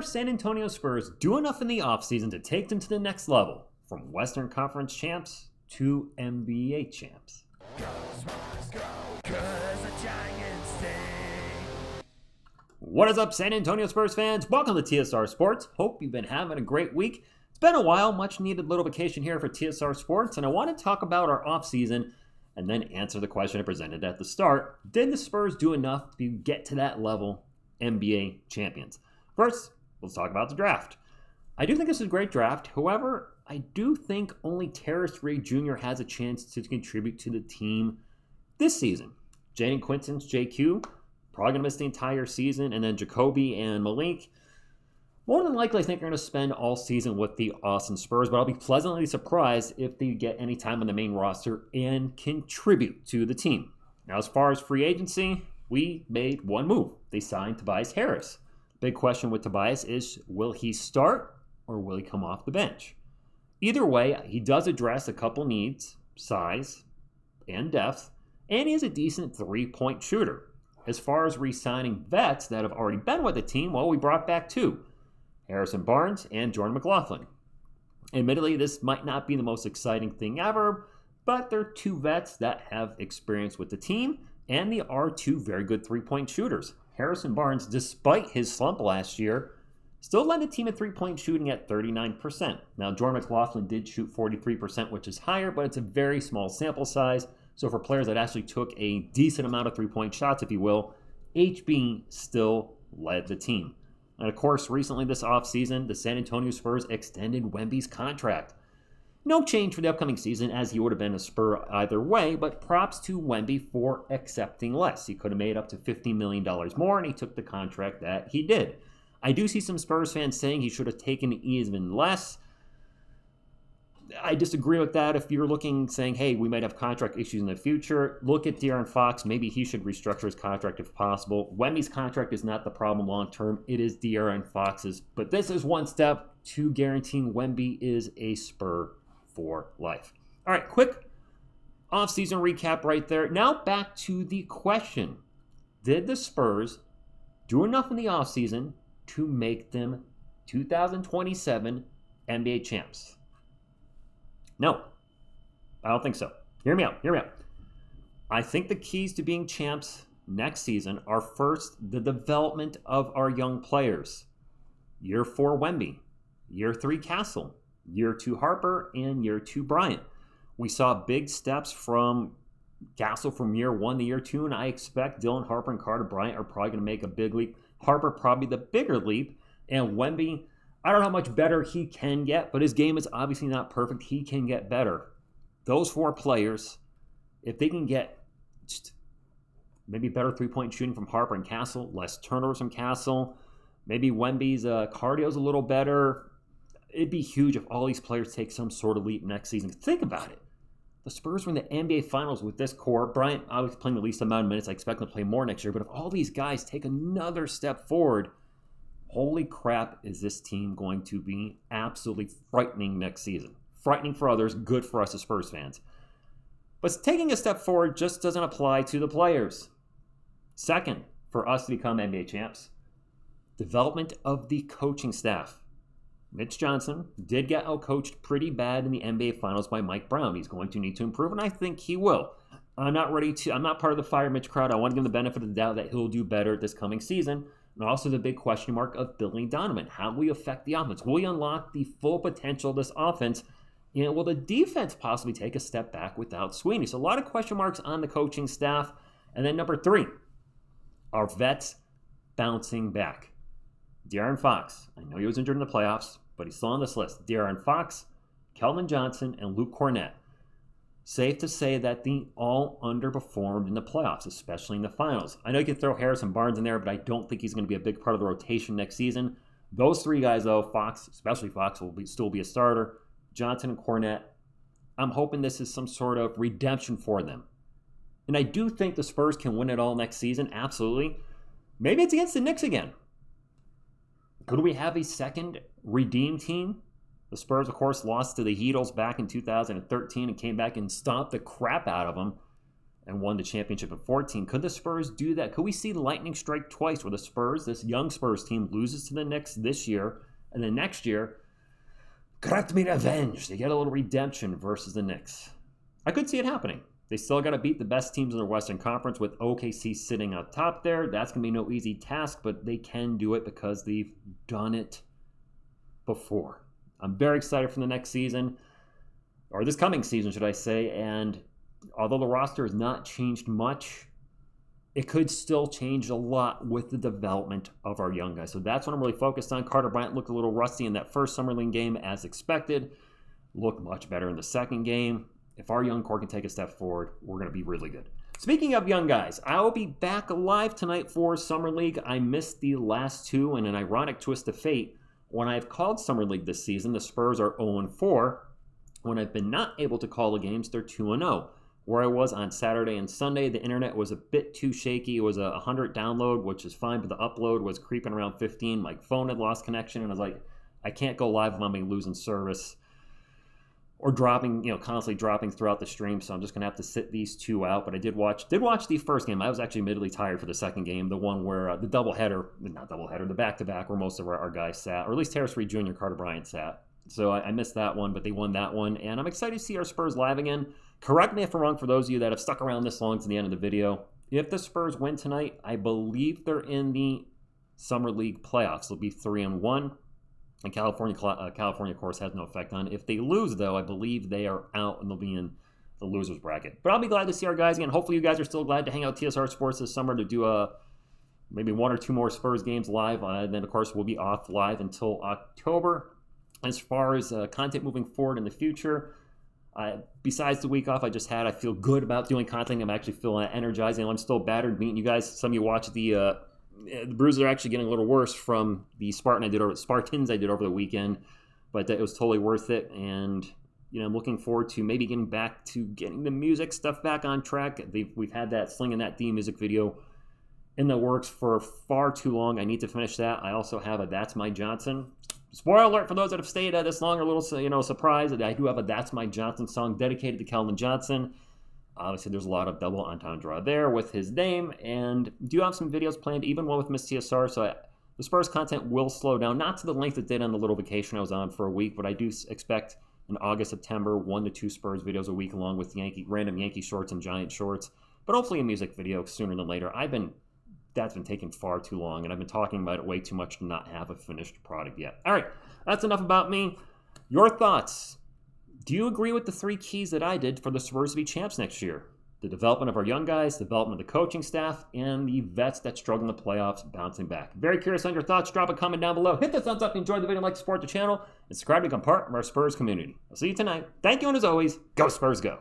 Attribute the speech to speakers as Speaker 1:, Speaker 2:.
Speaker 1: our San Antonio Spurs do enough in the offseason to take them to the next level, from Western Conference champs to NBA champs? What is up, San Antonio Spurs fans? Welcome to TSR Sports. Hope you've been having a great week. It's been a while, much needed little vacation here for TSR Sports, and I want to talk about our offseason and then answer the question I presented at the start. Did the Spurs do enough to get to that level, NBA champions? First, let's talk about the draft. I do think this is a great draft. However, I do think only Terrence Reed Jr. has a chance to contribute to the team this season. Jaden Quinton's JQ, probably going to miss the entire season. And then Jacoby and Malik, more than likely, I think they're going to spend all season with the Austin Spurs. But I'll be pleasantly surprised if they get any time on the main roster and contribute to the team. Now, as far as free agency, we made one move. They signed Tobias Harris. Big question with Tobias is, will he start or will he come off the bench? Either way, he does address a couple needs, size and depth, and he is a decent three-point shooter. As far as re-signing vets that have already been with the team, well, we brought back two, Harrison Barnes and Jordan McLaughlin. Admittedly, this might not be the most exciting thing ever, but they're two vets that have experience with the team, and they are two very good three-point shooters. Harrison Barnes, despite his slump last year, still led the team in three-point shooting at 39%. Now, Jordan McLaughlin did shoot 43%, which is higher, but it's a very small sample size. So for players that actually took a decent amount of three-point shots, if you will, HB still led the team. And of course, recently this offseason, the San Antonio Spurs extended Wemby's contract. No change for the upcoming season, as he would have been a Spur either way, but props to Wemby for accepting less. He could have made up to $15 million more, and he took the contract that he did. I do see some Spurs fans saying he should have taken even less. I disagree with that. If you're looking, saying, hey, we might have contract issues in the future, look at De'Aaron Fox. Maybe he should restructure his contract if possible. Wemby's contract is not the problem long-term. It is De'Aaron Fox's. But this is one step to guaranteeing Wemby is a Spur for life. All right, quick offseason recap right there. Now back to the question. Did the Spurs do enough in the offseason to make them 2027 NBA champs? No, I don't think so. Hear me out. I think the keys to being champs next season are first, the development of our young players. Year 4, Wemby. Year 3, Castle. Year 2, Harper. And year 2, Bryant. We saw big steps from Castle from year 1 to year 2, and I expect Dylan, Harper, and Carter Bryant are probably going to make a big leap. Harper probably the bigger leap, and Wemby, I don't know how much better he can get, but his game is obviously not perfect. He can get better. Those 4 players, if they can get just maybe better three-point shooting from Harper and Castle, less turnovers from Castle, maybe Wemby's cardio's a little better, it'd be huge if all these players take some sort of leap next season. Think about it. The Spurs were in the NBA Finals with this core. Bryant obviously playing the least amount of minutes. I expect him to play more next year. But if all these guys take another step forward, holy crap, is this team going to be absolutely frightening next season. Frightening for others, good for us as Spurs fans. But taking a step forward just doesn't apply to the players. Second, for us to become NBA champs, development of the coaching staff. Mitch Johnson did get outcoached pretty bad in the NBA Finals by Mike Brown. He's going to need to improve, and I think he will. I'm not part of the Fire Mitch crowd. I want to give him the benefit of the doubt that he'll do better this coming season. And also the big question mark of Billy Donovan. How will he affect the offense? Will he unlock the full potential of this offense? And will the defense possibly take a step back without Sweeney? So a lot of question marks on the coaching staff. And then number 3, our vets bouncing back. De'Aaron Fox, I know he was injured in the playoffs, but he's still on this list. De'Aaron Fox, Keldon Johnson, and Luke Kornet. Safe to say that they all underperformed in the playoffs, especially in the finals. I know you can throw Harrison Barnes in there, but I don't think he's going to be a big part of the rotation next season. Those 3 guys, though, Fox, especially Fox, will still be a starter. Johnson and Kornet, I'm hoping this is some sort of redemption for them. And I do think the Spurs can win it all next season, absolutely. Maybe it's against the Knicks again. Could we have a second redeemed team? The Spurs, of course, lost to the Heatles back in 2013 and came back and stomped the crap out of them. and won the championship at 14. Could the Spurs do that? Could we see the lightning strike twice where the Spurs, this young Spurs team, loses to the Knicks this year, and then next year, correct me revenge. They get a little redemption versus the Knicks. I could see it happening. They still got to beat the best teams in the Western Conference with OKC sitting on top there. That's going to be no easy task, but they can do it because they've done it before. I'm very excited for the next season, or this coming season, should I say, and although the roster has not changed much, it could still change a lot with the development of our young guys. So that's what I'm really focused on. Carter Bryant looked a little rusty in that first Summer League game as expected. Looked much better in the second game. If our young core can take a step forward, we're going to be really good. Speaking of young guys, I will be back live tonight for Summer League. I missed the last two in an ironic twist of fate. When I've called Summer League this season, the Spurs are 0-4. When I've been not able to call the games, they're 2-0. Where I was on Saturday and Sunday, the internet was a bit too shaky. It was a 100 download, which is fine, but the upload was creeping around 15. My phone had lost connection, and I was like, I can't go live if I'm losing service or dropping, constantly dropping throughout the stream, so I'm just going to have to sit these two out. But I did watch the first game. I was actually admittedly tired for the second game, the one where the the back-to-back where most of our guys sat, or at least Terrace Reed Jr., Carter Bryant sat. So I missed that one, but they won that one, and I'm excited to see our Spurs live again. Correct me if I'm wrong for those of you that have stuck around this long to the end of the video. If the Spurs win tonight, I believe they're in the Summer League playoffs. They'll be 3-1. And California, of course, has no effect on it. If they lose, though, I believe they are out and they'll be in the losers bracket. But I'll be glad to see our guys again. Hopefully you guys are still glad to hang out TSR Sports this summer to do maybe one or two more Spurs games live. And then, of course, we'll be off live until October. As far as content moving forward in the future, besides the week off I just had, I feel good about doing content. I'm actually feeling energizing. I'm still battered meeting you guys. Some of you watch the bruises are actually getting a little worse from the Spartans I did over the weekend, but it was totally worth it. And I'm looking forward to maybe getting back to getting the music stuff back on track. We've had that Slinging That D music video in the works for far too long. I need to finish that. I also have a That's My Johnson. Spoiler alert for those that have stayed this long, or a little surprised that I do have a That's My Johnson song dedicated to Keldon Johnson. Obviously, there's a lot of double entendre there with his name, and do have some videos planned, even one with Miss TSR, so the Spurs content will slow down, not to the length it did on the little vacation I was on for a week, but I do expect in August, September, 1 to 2 Spurs videos a week, along with random Yankee shorts and Giant shorts, but hopefully a music video sooner than later. That's been taking far too long, and I've been talking about it way too much to not have a finished product yet. All right, that's enough about me. Your thoughts? Do you agree with the 3 keys that I did for the Spurs to be champs next year? The development of our young guys, development of the coaching staff, and the vets that struggle in the playoffs bouncing back. Very curious on your thoughts. Drop a comment down below. Hit the thumbs up if you enjoyed the video and like to support the channel. And subscribe to become part of our Spurs community. I'll see you tonight. Thank you, and as always, go Spurs go.